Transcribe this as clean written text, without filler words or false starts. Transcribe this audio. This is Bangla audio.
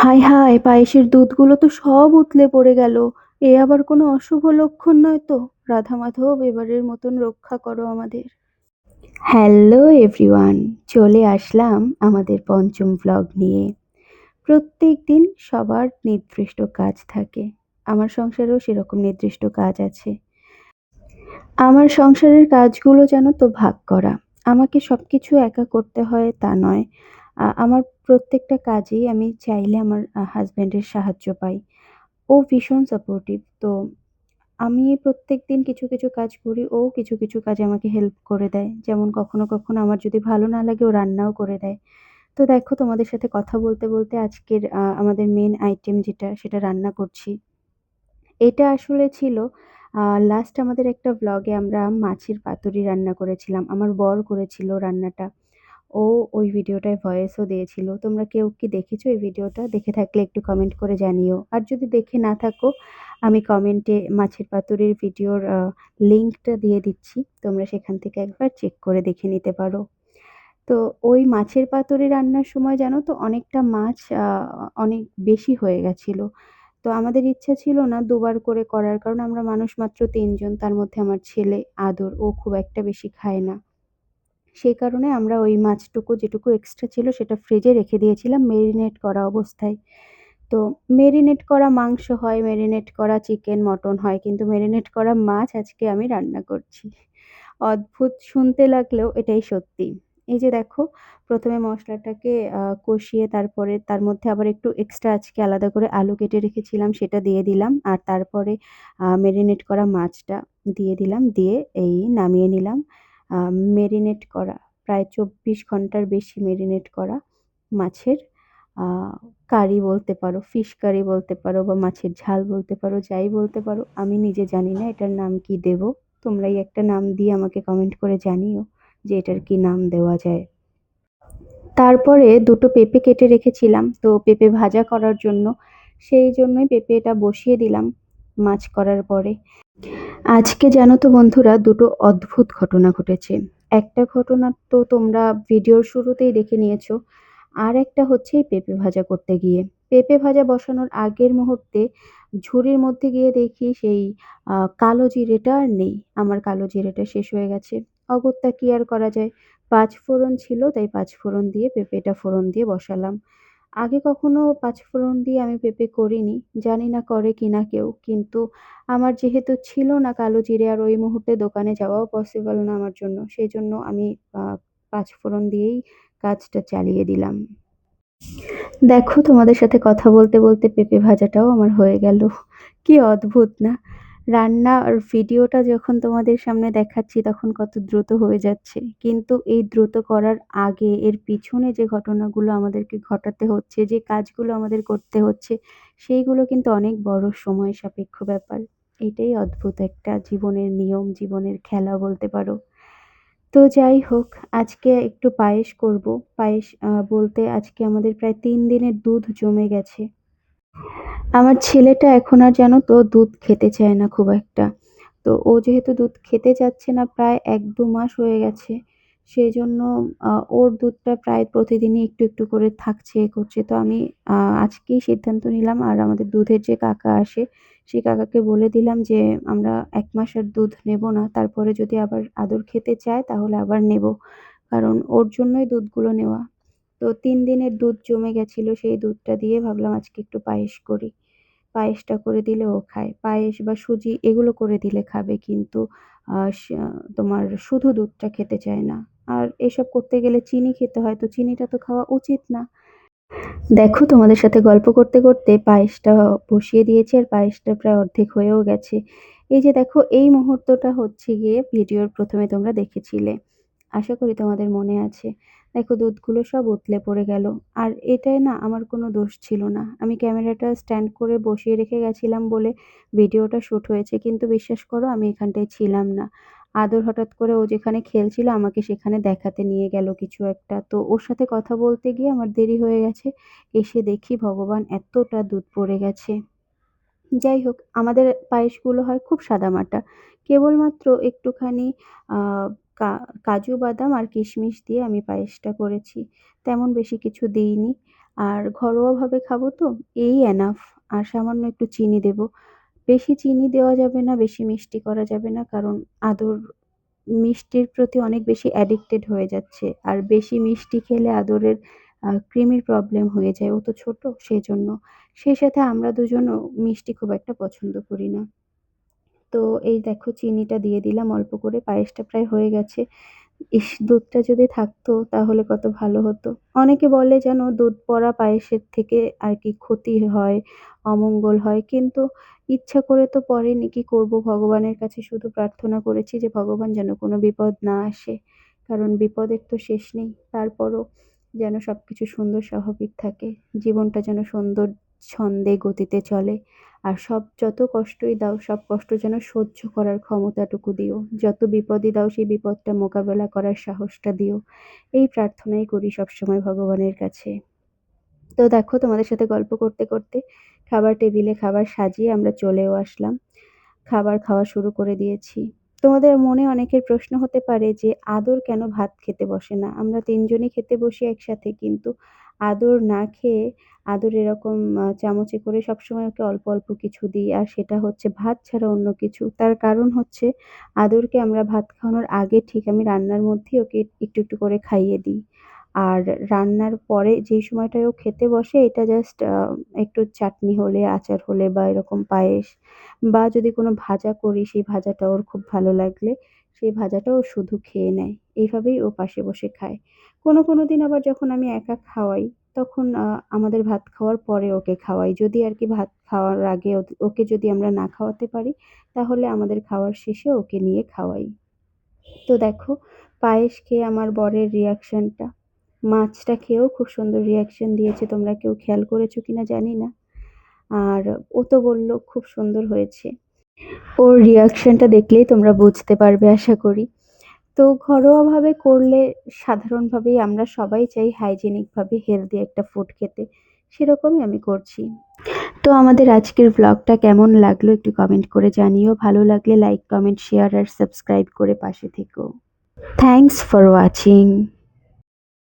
হায় হায়! পায়েসের দুধগুলো তো সব উতলে পড়ে গেল। এ আবার কোনো অশুভ লক্ষণ নয় তো? রাধা মাধব এবারের মতন রক্ষা করো আমাদের। Hello everyone! চলে আসলাম আমাদের পঞ্চম ভ্লগ নিয়ে। প্রত্যেকদিন সবার নির্দিষ্ট কাজ থাকে। আমার সংসারেও সেরকম নির্দিষ্ট কাজ আছে। আমার সংসারের কাজগুলো জানো তো ভাগ করা। আমাকে সবকিছু একা করতে হয় তা নয়। আমার প্রত্যেকটা কাজেই আমি চাইলে আমার হাসব্যান্ডের সাহায্য পাই। ও ভীষণ সাপোর্টিভ। তো আমি প্রত্যেকদিন কিছু, কিছু কাজ করি, ও কিছু, কিছু কাজে আমাকে হেল্প করে দেয়। যেমন কখনো, কখনো আমার যদি ভালো না লাগে ও রান্নাও করে দেয়। তো দেখো তোমাদের সাথে কথা বলতে, বলতে আজকের আমাদের মেইন আইটেম যেটা সেটা রান্না করছি। এটা আসলে ছিল আ লাস্ট আমাদের একটা ভ্লগে আমরা মাছের পাতুরি রান্না করেছিলাম। আমার বর করেছিল রান্নাটা। ও ওই ভিডিওটায় ভয়েসও দিয়েছিল। তোমরা কেউ কি দেখেছো এই ভিডিওটা? দেখে থাকলে একটু কমেন্ট করে জানিও। আর যদি দেখে না থাকো, আমি কমেন্টে মাছের পাতুরির ভিডিওর লিঙ্কটা দিয়ে দিচ্ছি। তোমরা সেখান থেকে একবার চেক করে দেখে নিতে পারো। তো ওই মাছের পাতুরি রান্নার সময় জানো তো অনেকটা মাছ অনেক বেশি হয়ে গেছিল। তো আমাদের ইচ্ছা ছিল না দুবার করে করার। কারণ আমরা মানুষ মাত্র ৩ জন। তার মধ্যে আমার ছেলে আদর, ও খুব একটা বেশি খায় না। সেই কারণে আমরা ওই মাছটুকু যেটুকু এক্সট্রা ছিল সেটা ফ্রিজে রেখে দিয়েছিলাম মেরিনেট করা অবস্থায়। তো মেরিনেট করা মাংস হয়, মেরিনেট করা চিকেন, মটন হয়। কিন্তু মেরিনেট করা মাছ আজকে আমি রান্না করছি। অদ্ভুত শুনতে লাগলেও এটাই সত্যি। এই যে দেখো ১ম এ মসলাটাকে কষিয়ে তারপরে তার মধ্যে আবার একটু এক্সট্রা আজকে আলাদা করে আলু কেটে রেখেছিলাম সেটা দিয়ে দিলাম। আর তারপরে মেরিনেট করা মাছটা দিয়ে দিলাম। দিয়ে এই নামিয়ে নিলাম। আ মেরিনেট করা প্রায় ২৪ ঘন্টার বেশি মেরিনেট করা মাছের আ কারি বলতে পারো, ফিশ কারি বলতে পারো বা মাছের ঝাল বলতে পারো, যাই বলতে পারো। আমি নিজে জানি না এটার নাম কি দেবো। তোমরাই একটা নাম দিয়ে আমাকে কমেন্ট করে জানিও যে এটার কি নাম দেওয়া যায়। তারপরে ২ টো পেঁপে কেটে রেখেছিলাম। তো পেঁপে ভাজা করার জন্য সেই জন্যই পেঁপেটা বসিয়ে দিলাম মাছ করার পরে। আজকে জানো তো বন্ধুরা ২ টো অদ্ভুত ঘটনা ঘটেছে। একটা ঘটনা তো তোমরা ভিডিওর শুরুতেই দেখে নিয়েছো। আরেকটা হচ্ছে এই পেঁপে ভাজা করতে গিয়ে। পেঁপে ভাজা বসানোর আগের মুহূর্তে ঝুড়ির মধ্যে গিয়ে দেখি সেই কালো জিরেটা আর নেই। আমার কালো জিরেটা শেষ হয়ে গেছে। অগত্যা কি আর করা যায়? ৫ ফোড়ন ছিল তাই ৫ ফোড়ন দিয়ে পেঁপেটা ফোড়ন দিয়ে বসালাম। আগে কখনো পাঁচফোড়ন দিয়ে আমি পেঁপে করিনি। জানি না করে কিনা কেউ। কিন্তু আমার যেহেতু ছিল না কালো জিরে আর ওই মুহূর্তে দোকানে যাওয়াও পসিবল না আমার জন্য। সেজন্য আমি আ পাঁচফোড়ন দিয়েই কাজটা চালিয়ে দিলাম। দেখো তোমাদের সাথে কথা বলতে, বলতে পেঁপে ভাজাটাও আমার হয়ে গেল। কি অদ্ভুত না? রান্নার ভিডিওটা যখন তোমাদের সামনে দেখাচ্ছি তখন কত দ্রুত হয়ে যাচ্ছে। কিন্তু এই দ্রুত করার আগে এর পিছনে যে ঘটনাগুলো আমাদেরকে ঘটাতে হচ্ছে, যে কাজগুলো আমাদের করতে হচ্ছে, সেইগুলো কিন্তু অনেক বড় সময় সাপেক্ষ ব্যাপার। এটাই অদ্ভুত একটা জীবনের নিয়ম, জীবনের খেলা বলতে পারো। তো যাই হোক, আজকে একটু পায়েস করব। পায়েস বলতে আজকে আমাদের প্রায় ৩ দিনের দুধ জমে গেছে। আমার ছেলেটা এখন আর জানো তো দুধ খেতে চায় না খুব একটা। তো ও যেহেতু দুধ খেতে চাচ্ছে না প্রায় ১-২ মাস হয়ে গেছে। সেজন্য ওর দুধটা প্রায় প্রতিদিনই একটু, একটু করে থাকছে, এ করছে। তো আমি আ আজকেই সিদ্ধান্ত নিলাম আর আমাদের দুধের যে কাকা আসে, সেই কাকাকে বলে দিলাম যে, "আমরা ১ মাস আর দুধ নেব না। তারপরে যদি আবার আদর খেতে চায় তাহলে আবার নেব।" কারণ ওর জন্যই দুধগুলো নেওয়া। তো ৩ দিনের দুধ জমে গেছিল, সেই দুধটা দিয়ে ভাবলাম আজকে একটু পায়েস করি। পায়েসটা করে দিলে ও খায়। পায়েস বা সুজি এগুলো করে দিলে খাবে। কিন্তু তোমার শুধু দুধটা খেতে চায় না। আর এসব করতে গেলে চিনি খেতে হয়। তো চিনিটা তো খাওয়া উচিত না। দেখো তোমাদের সাথে গল্প করতে, করতে পায়েসটা বসিয়ে দিয়েছি আর পায়েসটা প্রায় অর্ধেক হয়েও গেছে। এই যে দেখো এই মুহূর্তটা হচ্ছে গিয়ে ভিডিওর ১ম এ তোমরা দেখেছিলে। আশা করি তোমাদের মনে আছে। দেখো দুধগুলো সব উতলে পড়ে গেল। আর এটায় না আমার কোনো দোষ ছিল না। আমি ক্যামেরাটা স্ট্যান্ড করে বসিয়ে রেখে গেছিলাম বলে ভিডিওটা শুট হয়েছে। কিন্তু বিশ্বাস করো আমি এখানটায় ছিলাম না। আদর হঠাৎ করে ও যেখানে খেলছিল আমাকে সেখানে দেখাতে নিয়ে গেল কিছু একটা। তো ওর সাথে কথা বলতে গিয়ে আমার দেরি হয়ে গেছে। এসে দেখি ভগবান এতটা দুধ পড়ে গেছে। যাই হোক আমাদের পায়েসগুলো হয় খুব সাদামাটা। কেবলমাত্র একটুখানি আ কা কাজু বাদাম আর কিশমিশ দিয়ে আমি পায়েসটা করেছি। তেমন বেশি কিছু দিইনি। আর ঘরোয়াভাবে খাবো তো, এই এনাফ। আর সামান্য একটু চিনি দেবো। বেশি চিনি দেওয়া যাবে না, বেশি মিষ্টি করা যাবে না। কারণ আদর মিষ্টির প্রতি অনেক বেশি অ্যাডিক্টেড হয়ে যাচ্ছে। আর বেশি মিষ্টি খেলে আদরের কৃমির প্রবলেম হয়ে যায়। ও তো ছোট সেজন্য। সেই সাথে আমরা দুজনও মিষ্টি খুব একটা পছন্দ করি না। তো এই দেখো চিনিটা দিয়ে দিলাম অল্প করে। পায়েসটা প্রায় হয়ে গেছে। ইস! দুধটা যদি থাকতো তাহলে কত ভালো হতো। অনেকে বলে যেন দুধ পড়া পায়েসের থেকে আরকি ক্ষতি হয়, অমঙ্গল হয়। কিন্তু ইচ্ছা করে তো পড়েনি, কি করব? ভগবানের কাছে শুধু প্রার্থনা করেছি যে ভগবান যেন কোনো বিপদ না আসে। কারণ বিপদের তো শেষ নেই। তারপরও যেন সবকিছু সুন্দর স্বাভাবিক থাকে। জীবনটা যেন সুন্দর ছন্দে গতিতে চলে। আর যত কষ্টই দাও, সব কষ্ট যেন সহ্য করার ক্ষমতাটুকু দিও। যত বিপদই দাও, সেই বিপদটা মোকাবেলা করার সাহসটা দিও। এই প্রার্থনাই করি সবসময় ভগবানের কাছে। তো দেখো তোমাদের সাথে গল্প করতে, করতে খাবার টেবিলে খাবার সাজিয়ে আমরা চলেও আসলাম। খাবার খাওয়া শুরু করে দিয়েছি। তোমাদের মনে অনেকের প্রশ্ন হতে পারে যে আদর কেন ভাত খেতে বসে না? আমরা ৩ জনই খেতে বসি একসাথে, কিন্তু আদর না খেয়ে আদর এরকম চামচে করে সবসময় ওকে অল্প, অল্প কিছু দিই। আর সেটা হচ্ছে ভাত ছাড়া অন্য কিছু। তার কারণ হচ্ছে আদরকে আমরা ভাত খাওয়ানোর আগে ঠিক আমি রান্নার মধ্যেই ওকে একটু, একটু করে খাইয়ে দিই। আর রান্নার পরে যেই সময়টায় ও খেতে বসে এটা জাস্ট একটু চাটনি হলে, আচার হলে বা এরকম পায়েস বা যদি কোনো ভাজা করি সেই ভাজাটা ওর খুব ভালো লাগলে সেই ভাজাটা ও শুধু খেয়ে নেয়। এইভাবেই ও পাশে বসে খায়। কোনো, কোনো দিন আবার যখন আমি একা খাওয়াই তখন আমাদের ভাত খাওয়ার পরে ওকে খাওয়াই। যদি আরকি ভাত খাওয়ার আগে ওকে যদি আমরা না খাওয়াতে পারি তাহলে আমাদের খাওয়ার শেষে ওকে নিয়ে খাওয়াই। তো দেখো পায়েস খেয়ে আমার বরের রিঅ্যাকশনটা। মাছটা খেয়েও খুব সুন্দর রিঅ্যাকশন দিয়েছে। তোমরা কেউ খেয়াল করেছো কিনা জানি না। আর ও তো বলল খুব সুন্দর হয়েছে। ওর রিঅ্যাকশনটা দেখলেই তোমরা বুঝতে পারবে আশা করি। তো ঘরোয়াভাবে করলে সাধারণভাবেই আমরা সবাই চাই হাইজেনিক ভাবে হেলদি একটা ফুড খেতে। সেরকমই আমি করছি। তো আমাদের আজকের ভ্লগটা কেমন লাগলো একটু কমেন্ট করে জানিও। ভালো লাগলে লাইক, কমেন্ট, শেয়ার আর সাবস্ক্রাইব করে পাশে থেকো। Thanks for watching.